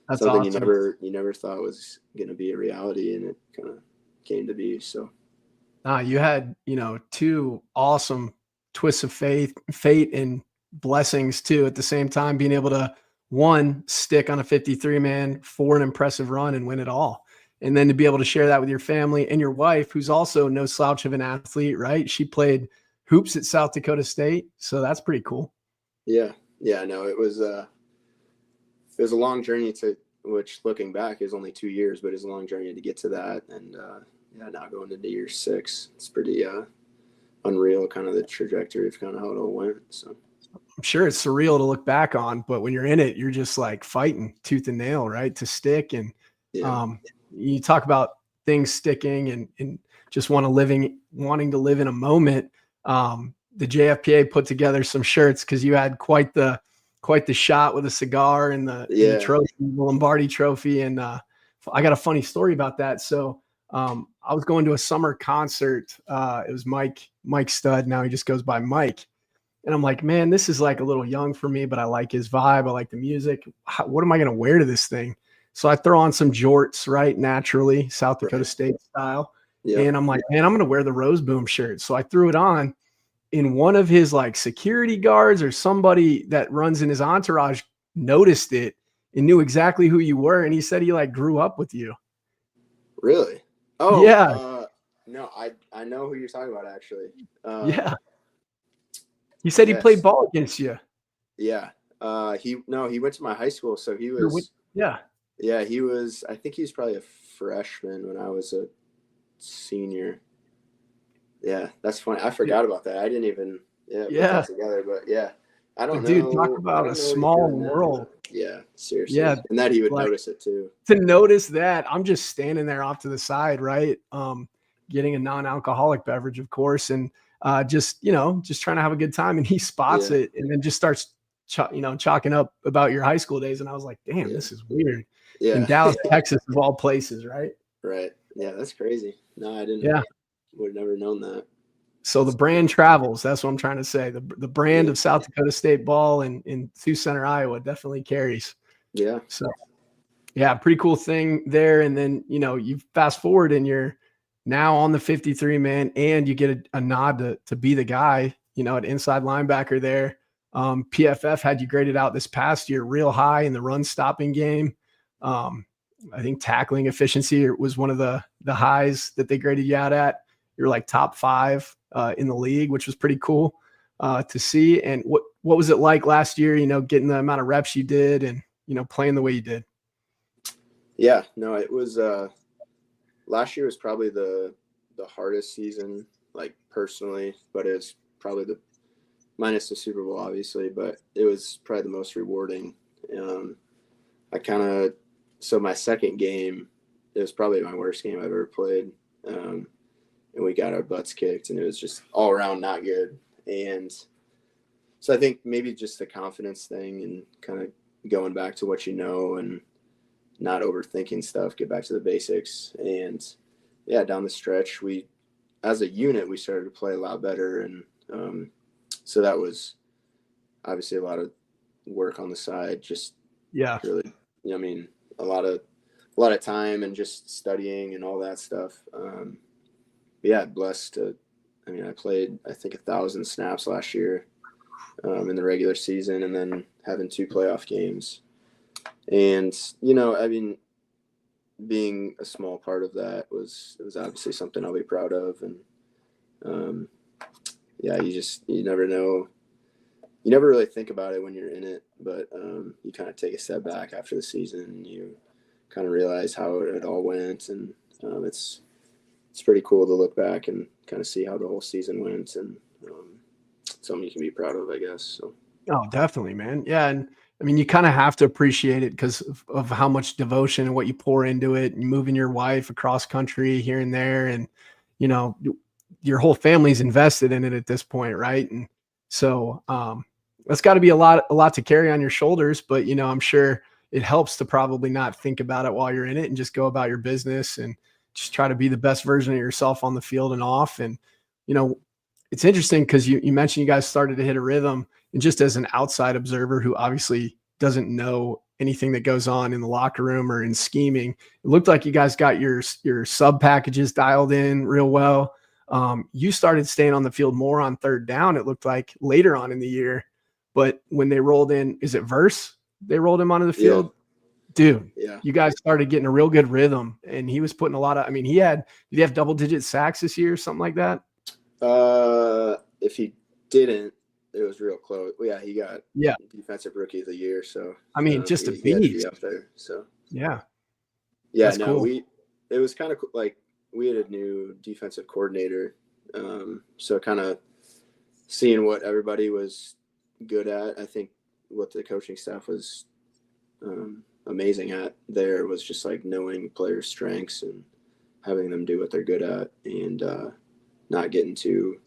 That's something awesome. you never thought was going to be a reality, and it kind of came to be. So, You had 2 awesome twists of fate, and blessings too at the same time. Being able to stick on a 53 man for an impressive run and win it all, and then to be able to share that with your family and your wife, who's also no slouch of an athlete, right? She played hoops at South Dakota State, so that's pretty cool. Yeah. No, it was a long journey which looking back is only 2 years, but it's a long journey to get to that. And now going into year 6, it's pretty unreal, kind of the trajectory of kind of how it all went. So I'm sure it's surreal to look back on, but when you're in it, you're just like fighting tooth and nail, right, to stick. And you talk about things sticking and just wanting to live in a moment. The JFPA put together some shirts because you had quite the shot with a cigar and the trophy, the Lombardi trophy. And I got a funny story about that. So I was going to a summer concert. It was Mike Stud. Now he just goes by Mike. And I'm like, man, this is like a little young for me, but I like his vibe. I like the music. What am I going to wear to this thing? So I throw on some jorts, right? Naturally, South Dakota State style. Yeah. And I'm like, man, I'm going to wear the Rozeboom shirt. So I threw it on, and one of his like security guards or somebody that runs in his entourage noticed it and knew exactly who you were. And he said he like grew up with you. Really? Oh, yeah. No, I know who you're talking about, actually. Yeah. He said he played ball against you. Yeah. He went to my high school. So he was, yeah, he was, I think he was probably a freshman when I was a senior. Yeah. That's funny. I forgot about that. I didn't even, put that together, but yeah. I don't know. Dude, talk about a small world. Yeah, seriously. Yeah, And that he would like, notice it too. to notice that, I'm just standing there off to the side, right? Getting a non-alcoholic beverage, of course, and just just trying to have a good time. And he spots Yeah. it, and then just starts chalking up about your high school days. And I was like, damn, Yeah. this is weird. In Yeah. Dallas, Texas, of all places, right? Right. Yeah, that's crazy. No, I didn't. Yeah. Would have never known that. So the brand travels. That's what I'm trying to say. The brand Yeah. of South Dakota State ball in Sioux Center, Iowa, definitely carries. Yeah. So yeah, pretty cool thing there. And then you fast forward and you're now on the 53 man, and you get a nod to be the guy. At inside linebacker there. PFF had you graded out this past year real high in the run stopping game. I think tackling efficiency was one of the highs that they graded you out at. You're like top 5 in the league, which was pretty cool to see. And what was it like last year, getting the amount of reps you did and, playing the way you did? Yeah, no, it was last year was probably the hardest season, like personally, but it was probably the minus the Super Bowl, obviously, but it was probably the most rewarding. So my second game, it was probably my worst game I've ever played. And we got our butts kicked, and it was just all around not good. And so I think maybe just the confidence thing and kind of going back to what and not overthinking stuff, get back to the basics. And yeah, down the stretch, as a unit, we started to play a lot better. And so that was obviously a lot of work on the side, just really, a lot of time and just studying and all that stuff. Yeah, blessed to, I played, I think 1,000 snaps last year in the regular season, and then having 2 playoff games. And, being a small part of that was obviously something I'll be proud of. And yeah, you never know. You never really think about it when you're in it, but you kind of take a step back after the season and you kind of realize how it all went. And it's pretty cool to look back and kind of see how the whole season went, and something you can be proud of, I guess. So. Oh, definitely, man. Yeah. And you kind of have to appreciate it because of how much devotion and what you pour into it, and moving your wife across country here and there. And, your whole family's invested in it at this point. Right. And so that's got to be a lot to carry on your shoulders, but, I'm sure it helps to probably not think about it while you're in it and just go about your business and just try to be the best version of yourself on the field and off. And, it's interesting because you mentioned you guys started to hit a rhythm, and just as an outside observer who obviously doesn't know anything that goes on in the locker room or in scheming, it looked like you guys got your sub packages dialed in real well. You started staying on the field more on third down, it looked like, later on in the year. But when they rolled in, is it Verse? They rolled him onto the field? Yeah. Dude, you guys started getting a real good rhythm, and he was putting a lot of, did he have double-digit sacks this year or something like that? If he didn't, it was real close. Well, yeah, he got defensive rookie of the year. So just a beast. He had to be up there. So yeah. That's cool. It was kind of like we had a new defensive coordinator, so kind of seeing what everybody was good at. I think what the coaching staff was amazing at there was just like knowing players' strengths and having them do what they're good at, and not getting too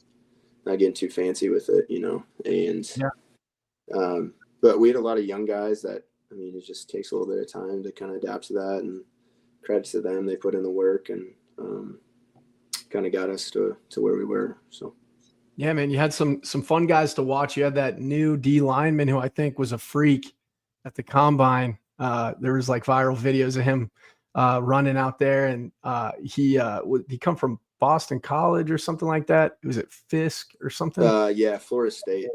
fancy with it, And but we had a lot of young guys that, it just takes a little bit of time to kind of adapt to that, and credit to them. They put in the work and kind of got us to where we were. So yeah, man, you had some fun guys to watch. You had that new D lineman who I think was a freak at the combine. There was like viral videos of him running out there, and he come from Boston College or something like that. Was it Fisk or something? Yeah, Florida State.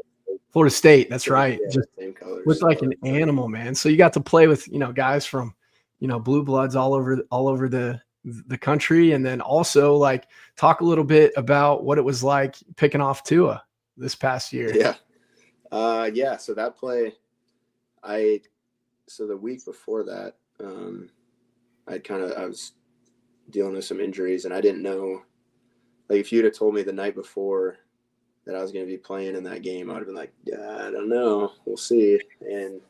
Florida State, that's right. Yeah, just same colors. Looked like an animal, man. So you got to play with guys from blue bloods all over the country, and then also like talk a little bit about what it was like picking off Tua this past year. Yeah. So that play, the week before that, I was dealing with some injuries, and I didn't know, like, if you'd have told me the night before that I was going to be playing in that game, I would have been like, yeah, I don't know, we'll see. And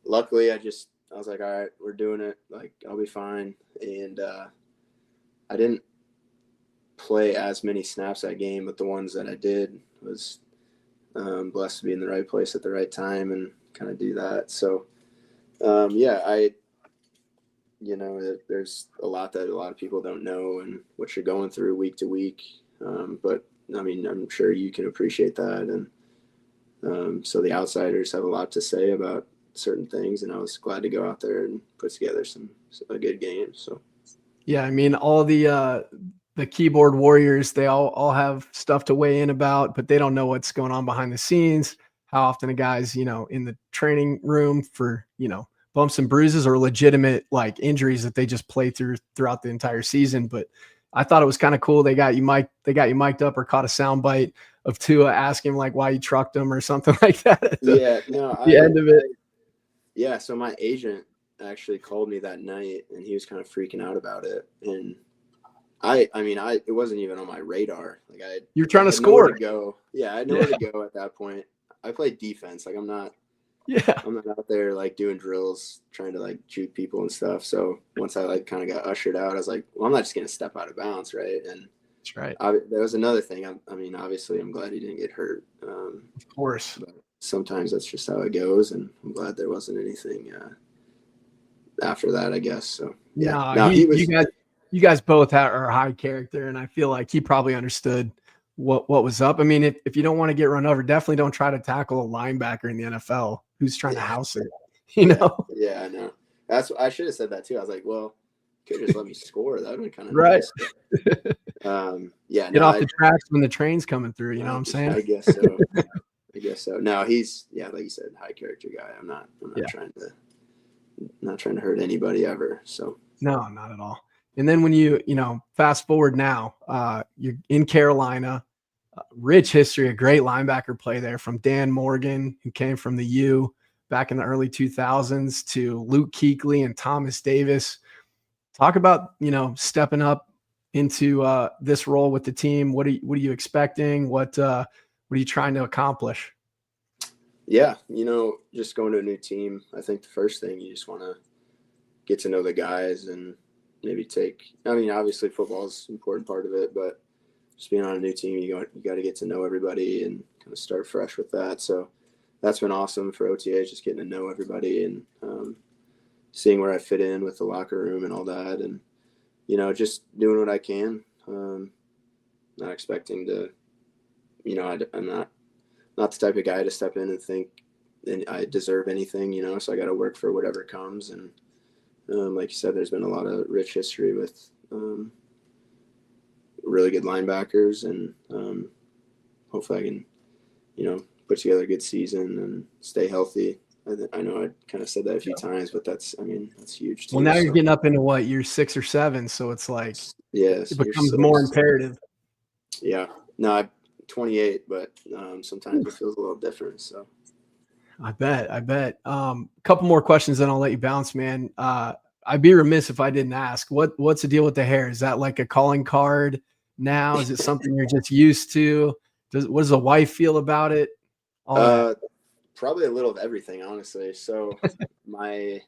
luckily I was like, all right, we're doing it. Like, I'll be fine. And I didn't play as many snaps that game, but the ones that I did was blessed to be in the right place at the right time and kind of do that. So, there's a lot that a lot of people don't know and what you're going through week to week. But I mean, I'm sure you can appreciate that. And so the outsiders have a lot to say about certain things, and I was glad to go out there and put together a good game. So, yeah, I mean, all the keyboard warriors, they all have stuff to weigh in about, but they don't know what's going on behind the scenes. How often the guys, in the training room for, bumps and bruises or legitimate like injuries that they just play throughout the entire season. But I thought it was kind of cool. They got you mic'd up or caught a sound bite of Tua asking like why you trucked him or something like that. At the end of it. Yeah. So my agent actually called me that night and he was kind of freaking out about it. And it wasn't even on my radar. Like you're trying to score. Yeah. I know where to go at that point. I play defense. Like I'm not out there like doing drills, trying to like juke people and stuff. So once I like kind of got ushered out, I was like, well, I'm not just going to step out of bounds. Right. And that's right. There was another thing. Obviously I'm glad he didn't get hurt. Of course. But sometimes that's just how it goes. And I'm glad there wasn't anything after that, I guess. So yeah, you guys both are high character. And I feel like he probably understood what was up. I mean, if you don't want to get run over, definitely don't try to tackle a linebacker in the NFL who's trying to house it, know? Yeah, I know. I should have said that too. I was like, well, you could just let me score. That would be kind of right. Nice. Get off the tracks when the train's coming through. You know what I'm saying? I guess so. No, he's like you said, high character guy. I'm not trying to hurt anybody ever. So no, not at all. And then when you fast forward now, you're in Carolina, rich history, a great linebacker play there from Dan Morgan, who came from the U back in the early 2000s, to Luke Kuechly and Thomas Davis. Talk about, stepping up into this role with the team. What are you expecting? What are you trying to accomplish? Yeah, just going to a new team. I think the first thing you just want to get to know the guys and maybe obviously football is an important part of it, but just being on a new team, you got to get to know everybody and kind of start fresh with that. So that's been awesome for OTAs, just getting to know everybody and seeing where I fit in with the locker room and all that. And, just doing what I can, not expecting to, I'm not the type of guy to step in and think I deserve anything, so I got to work for whatever comes. And like you said, there's been a lot of rich history with really good linebackers, and hopefully I can, put together a good season and stay healthy. I know I kind of said that a few times, but that's huge too. Well, now you're getting up into what, year 6 or 7, so it's like it becomes more imperative. Yeah. No, I'm 28, but sometimes it feels a little different. So I bet. Couple more questions, then I'll let you bounce, man. I'd be remiss if I didn't ask, what's the deal with the hair? Is that like a calling card now? Is it something you're just used to? What does the wife feel about it? Probably a little of everything, honestly. So it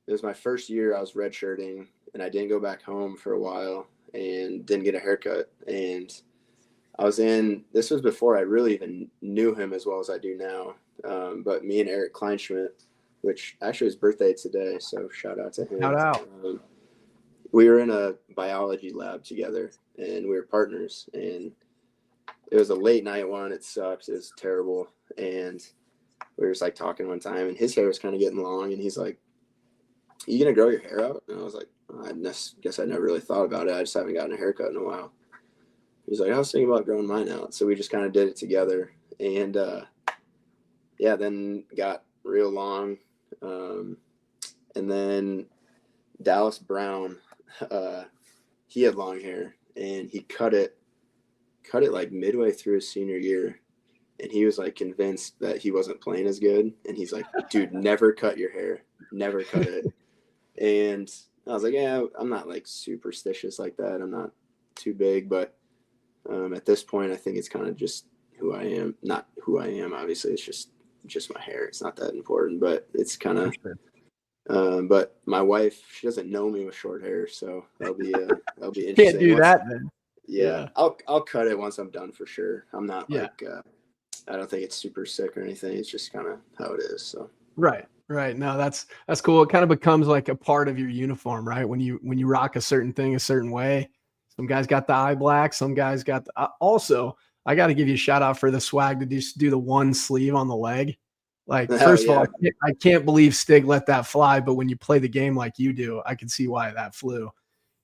was my first year I was redshirting, and I didn't go back home for a while and didn't get a haircut. And this was before I really even knew him as well as I do now. But me and Eric Kleinschmidt, which actually his birthday today, so shout out to him. Shout out. We were in a biology lab together, and we were partners. And it was a late night one. It sucked. It was terrible. And we were just like talking one time, and his hair was kind of getting long, and he's like, "You gonna grow your hair out?" And I was like, "I guess I never really thought about it. I just haven't gotten a haircut in a while." He's like, "I was thinking about growing mine out." So we just kind of did it together, and then got real long. And then Dallas Brown, he had long hair, and he cut it like midway through his senior year. And he was like convinced that he wasn't playing as good. And he's like, "Dude, never cut your hair, never cut it." And I was like, "Yeah, I'm not like superstitious like that. I'm not too big, but at this point, I think it's kind of just who I am. Not who I am, obviously. It's just just my hair. It's not that important, but it's kind of. Sure. But my wife, she doesn't know me with short hair, so that'll be interesting. Can't do that then. Yeah, I'll cut it once I'm done for sure. I'm not like I don't think it's super sick or anything. It's just kind of how it is. So Right. No, that's cool. It kind of becomes like a part of your uniform, right? When you rock a certain thing a certain way. Some guys got the eye black. Some guys got the, also. I got to give you a shout out for the swag to just do the one sleeve on the leg. Like, first of all, I can't believe Stig let that fly, but when you play the game like you do, I can see why that flew.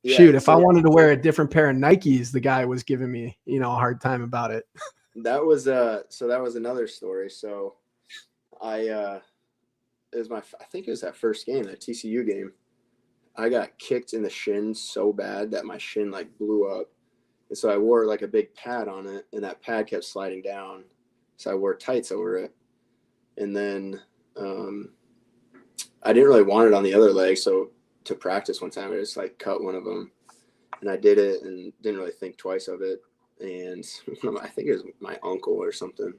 Yeah, shoot, if I wanted to wear a different pair of Nikes, the guy was giving me, a hard time about it. That was another story. So I think it was that first game, that TCU game. I got kicked in the shin so bad that my shin like blew up. And so I wore like a big pad on it, and that pad kept sliding down. So I wore tights over it. And then I didn't really want it on the other leg. So to practice one time, I just like cut one of them, and I did it and didn't really think twice of it. And I think it was my uncle or something.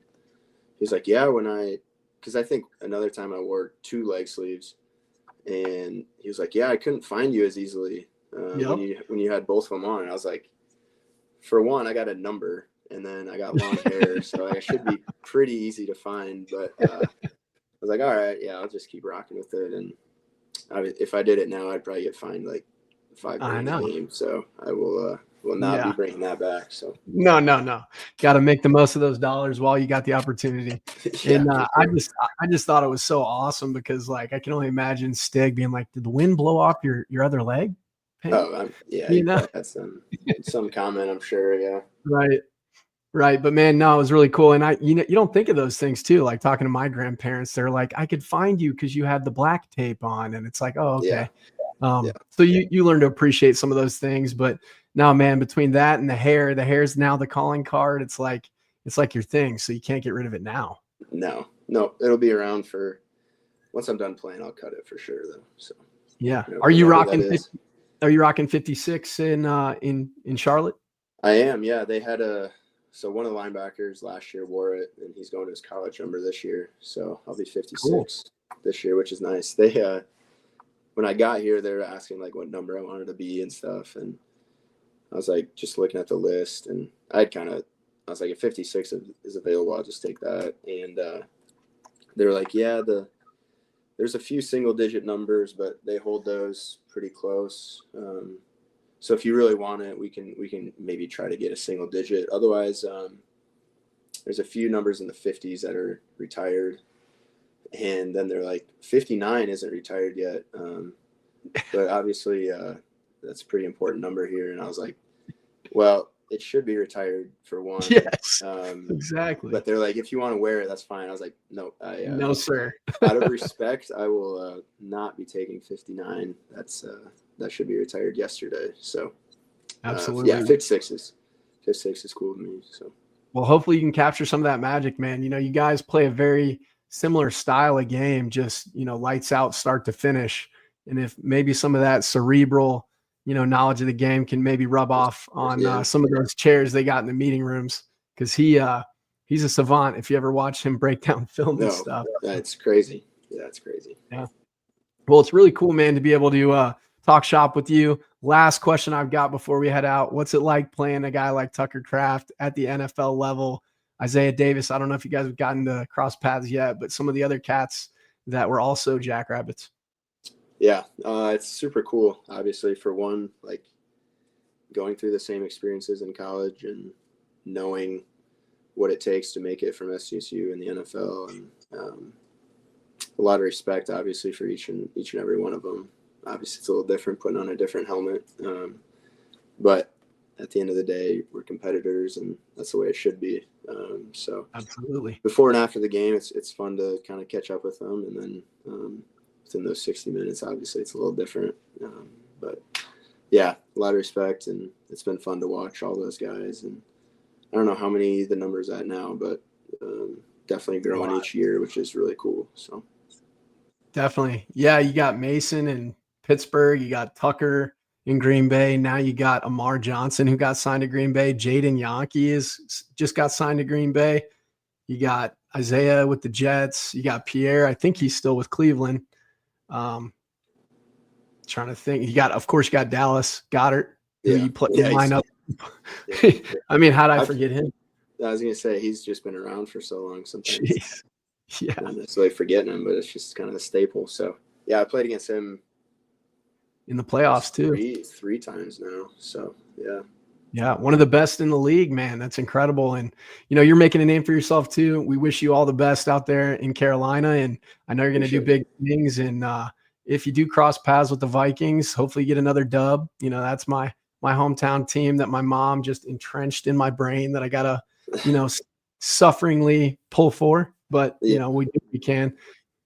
He's like, yeah, because I think another time I wore 2 leg sleeves, and he was like, yeah, I couldn't find you as easily when you had both of them on. And I was like, for one, I got a number, and then I got long hair, so I should be pretty easy to find. But I was like, all right, yeah, I'll just keep rocking with it. And if I did it now, I'd probably get fined like $5 a game. So I will not be bringing that back. So no. Got to make the most of those dollars while you got the opportunity. And I just thought it was so awesome because like I can only imagine Stig being like, did the wind blow off your other leg? Oh, yeah. That's some comment, I'm sure. Yeah. Right. But man, no, it was really cool. And you don't think of those things too. Like talking to my grandparents, they're like, I could find you because you had the black tape on. And it's like, oh, okay. So you learn to appreciate some of those things. But no, man, between that and the hair's now the calling card. It's like your thing. So you can't get rid of it now. No, it'll be around for once I'm done playing. I'll cut it for sure though. So yeah. Are you rocking 56 in Charlotte? I am. Yeah. They had so one of the linebackers last year wore it, and he's going to his college number this year. So I'll be 56 this year, which is nice. They, when I got here, they were asking like what number I wanted to be and stuff. And I was like, just looking at the list, and I was like, if 56 is available, I'll just take that. And they were like, yeah, there's a few single digit numbers, but they hold those pretty close. So if you really want it, we can maybe try to get a single digit. Otherwise, there's a few numbers in the 50s that are retired. And then they're like, 59 isn't retired yet. But obviously that's a pretty important number here. And I was like, well, it should be retired for one. Yes, exactly. But they're like, if you want to wear it, that's fine. I was like, no, no, sir. Out of respect, I will not be taking 59. That should be retired yesterday. So absolutely. 56 is cool to me. So well, hopefully you can capture some of that magic, man. You guys play a very similar style of game, just lights out start to finish. And if maybe some of that cerebral knowledge of the game can maybe rub off on some of those chairs they got in the meeting rooms, because he's a savant. If you ever watch him break down film and stuff, that's crazy. Yeah, it's crazy. Yeah. Well, it's really cool, man, to be able to talk shop with you. Last question I've got before we head out: what's it like playing a guy like Tucker Kraft at the NFL level? Isaiah Davis, I don't know if you guys have gotten to cross paths yet, but some of the other cats that were also Jackrabbits. Yeah, it's super cool. Obviously, for one, like going through the same experiences in college and knowing what it takes to make it from SDSU and the NFL, and a lot of respect, obviously, for each and every one of them. Obviously, it's a little different putting on a different helmet, but at the end of the day, we're competitors, and that's the way it should be. So absolutely, before and after the game, it's fun to kind of catch up with them, and then within those 60 minutes, obviously, it's a little different. But yeah, a lot of respect, and it's been fun to watch all those guys. And I don't know how many the number's at now, but definitely growing each year, which is really cool. So definitely, yeah. You got Mason in Pittsburgh, you got Tucker in Green Bay. Now you got Amar Johnson, who got signed to Green Bay. Jaden Yankee just got signed to Green Bay. You got Isaiah with the Jets. You got Pierre. I think he's still with Cleveland. Trying to think. Of course, you got Dallas Goddard, who you put in line up. I mean, how did I forget him? I was going to say, he's just been around for so long sometimes. Jeez. Yeah. I'm not necessarily forgetting him, but it's just kind of a staple. So, yeah, I played against him in the playoffs too. Three times now. So, yeah. Yeah, one of the best in the league, man. That's incredible. And, you're making a name for yourself too. We wish you all the best out there in Carolina. And I know you're going to do big things. And if you do cross paths with the Vikings, hopefully you get another dub. That's my hometown team that my mom just entrenched in my brain that I got to, sufferingly pull for. But, we do what we can.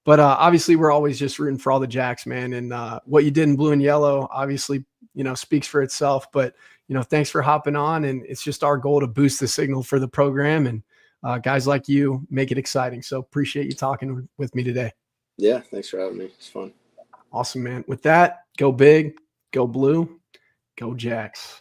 But obviously we're always just rooting for all the Jacks, man. And what you did in blue and yellow, obviously, speaks for itself. But, thanks for hopping on. And it's just our goal to boost the signal for the program. And guys like you make it exciting. So appreciate you talking with me today. Yeah, thanks for having me. It's fun. Awesome, man. With that, go big, go blue, go Jacks.